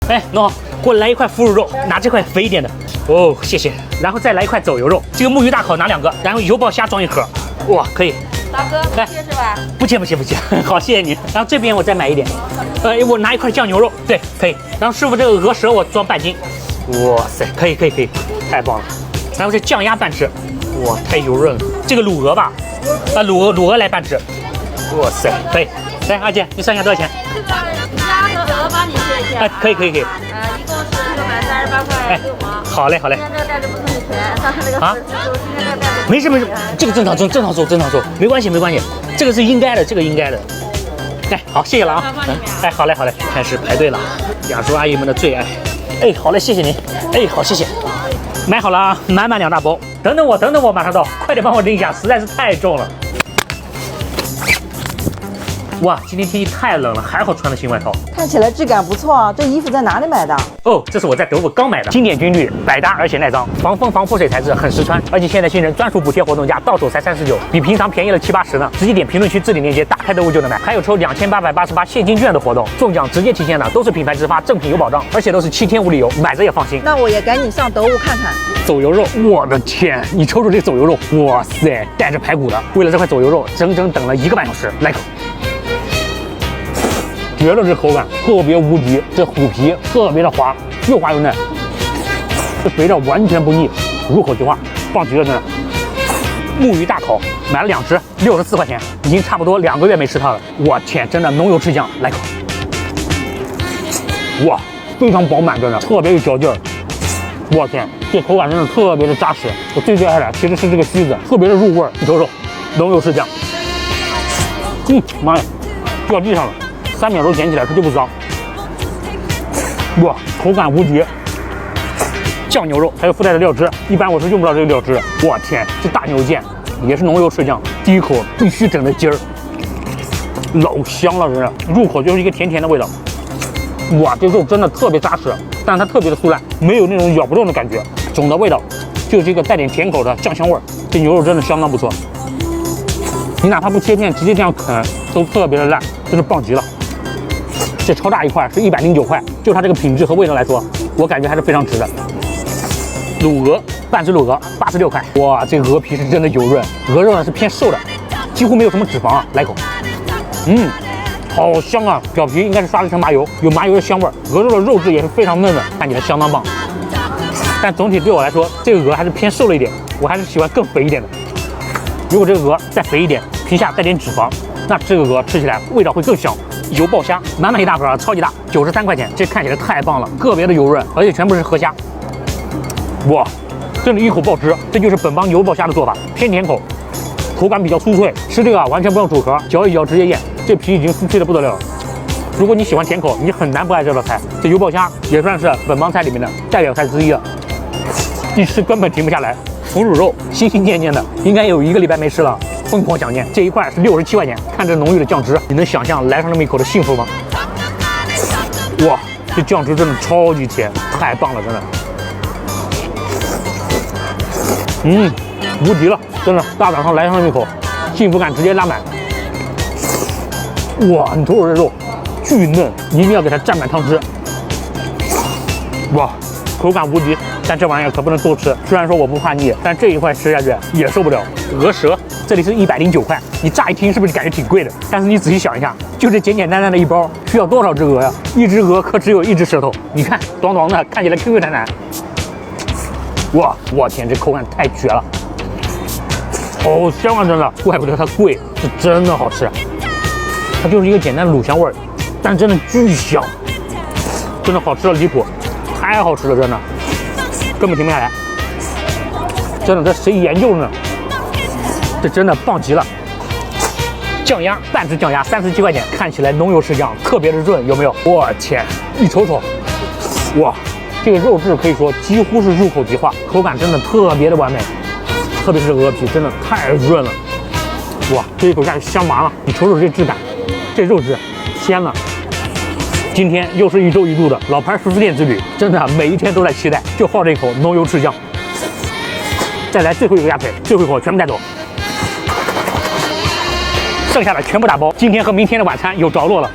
哎，喏，给我来一块腐乳肉，拿这块肥一点的。哦，谢谢。然后再来一块走油肉，这个木鱼大烤拿2个，然后油爆虾装1盒。哇，可以。大哥，不切是吧？不切，好，谢谢你。然后这边我再买一点，我拿一块酱牛肉，对，可以。然后师傅这个鹅舌我装半斤，哇塞，可以，太棒了。然后这酱鸭半只，哇，太油润了。这个卤鹅吧，卤鹅来半只，哇塞，可以。来，二姐，你算一下多少钱？这个鸭和鹅帮你切一切。哎，可以。一共是638块6毛。好嘞。今天这个带着不送你钱，上次那个是今天这个带着。没事，这个正常收，没关系，这个是应该的，哎，好，谢谢了啊。哎，好嘞，开始排队了，雅叔阿姨们的最爱。哎，好嘞，谢谢您。哎，好，谢谢。买好了啊，满2大包。等等我，马上到，快点帮我拎一下，实在是太重了。哇，今天天气太冷了，还好穿了新外套。看起来质感不错啊，这衣服在哪里买的？哦，这是我在德国刚买的，经典军绿，百搭而且耐脏，防风防泼水材质，很实穿。而且现在新人专属补贴活动价，到手才39，比平常便宜了7、80呢。直接点评论区置顶链接，打开得物就能买。还有抽2888现金券的活动，中奖直接提现的，都是品牌直发，正品有保障，而且都是7天无理由，买着也放心。那我也赶紧上得物看看。走油肉，我的天，你瞅瞅这走油肉，哇塞，带着排骨的。为了这块走油肉，整整等了1个半小时，来口。绝了，这口感特别无敌，这虎皮特别的滑，又滑又嫩，这肥料完全不腻，入口即化，棒极了，真的。木鱼大烤买了2只，64块钱，已经差不多2个月没吃它了。我天，真的浓油赤酱，来口。哇，非常饱满，真的特别有嚼劲儿。我天，这口感真的特别的扎实。我最爱的其实是这个须子，特别的入味儿。你瞅瞅，浓油赤酱。妈呀，掉地上了。3秒钟捡起来它就不脏，哇，口感无敌。酱牛肉还有附带的料汁，一般我是用不到这个料汁。我天，这大牛腱也是浓油赤酱，第一口必须整的筋儿，老香了，真的，入口就是一个甜甜的味道。哇，这肉真的特别扎实，但是它特别的酥烂，没有那种咬不动的感觉。总的味道就是一个带点甜口的酱香味儿。这牛肉真的相当不错，你哪怕不切片，直接这样啃都特别的烂，真是棒极了。这超大一块是109块，就它这个品质和味道来说，我感觉还是非常值的。卤鹅，半只卤鹅86块，哇，这个鹅皮是真的油润，鹅肉呢是偏瘦的，几乎没有什么脂肪啊，来口，好香啊，表皮应该是刷了一层麻油，有麻油的香味儿，鹅肉的肉质也是非常嫩的，看起来相当棒。但总体对我来说，这个鹅还是偏瘦了一点，我还是喜欢更肥一点的。如果这个鹅再肥一点，皮下带点脂肪，那这个鹅吃起来味道会更香。油爆虾，满1大盒，超级大，93块钱，这看起来太棒了，特别的油润，而且全部是河虾。哇，真的一口爆汁，这就是本帮油爆虾的做法，偏甜口，口感比较酥脆，吃这个完全不用煮壳，嚼一嚼直接咽，这皮已经酥脆的不得了。如果你喜欢甜口，你很难不爱这道菜。这油爆虾也算是本帮菜里面的代表菜之一了，一吃根本停不下来。腐乳肉心心念念的，应该有1个礼拜没吃了。疯狂想念，这一块是67块钱，看这浓郁的酱汁，你能想象来上那么一口的幸福吗？哇，这酱汁真的超级甜，太棒了，真的。无敌了，真的，大早上来上那么一口，幸福感直接拉满。哇，你瞅瞅这肉，巨嫩，一定要给它蘸满汤汁。哇，口感无敌，但这玩意儿可不能多吃。虽然说我不怕腻，但这一块吃下去也受不了。鹅舌这里是109块，你乍一听是不是感觉挺贵的？但是你仔细想一下，就这简简单单的一包，需要多少只鹅呀？一只鹅可只有1只舌头，你看，短短的，看起来 Q Q 弹弹。哇，我天，这口感太绝了，好香啊！真的，怪不得它贵，是真的好吃。它就是一个简单的卤香味儿，但真的巨香，真的好吃的离谱，太好吃了，真的，根本停不下来。真的，这谁研究的呢？这真的棒极了。酱鸭，半只酱鸭37块钱，看起来浓油赤酱，特别的润，有没有？我天，一瞅瞅，哇，这个肉质可以说几乎是入口即化，口感真的特别的完美，特别是鹅皮，真的太润了。哇，这一口下去香麻了，你瞅瞅这质感，这肉质鲜了。今天又是1周1度的老牌熟食店之旅，真的每一天都在期待，就好这一口浓油赤酱。再来最后一个鸭腿，最后一口全部带走。剩下的全部打包，今天和明天的晚餐有着落了。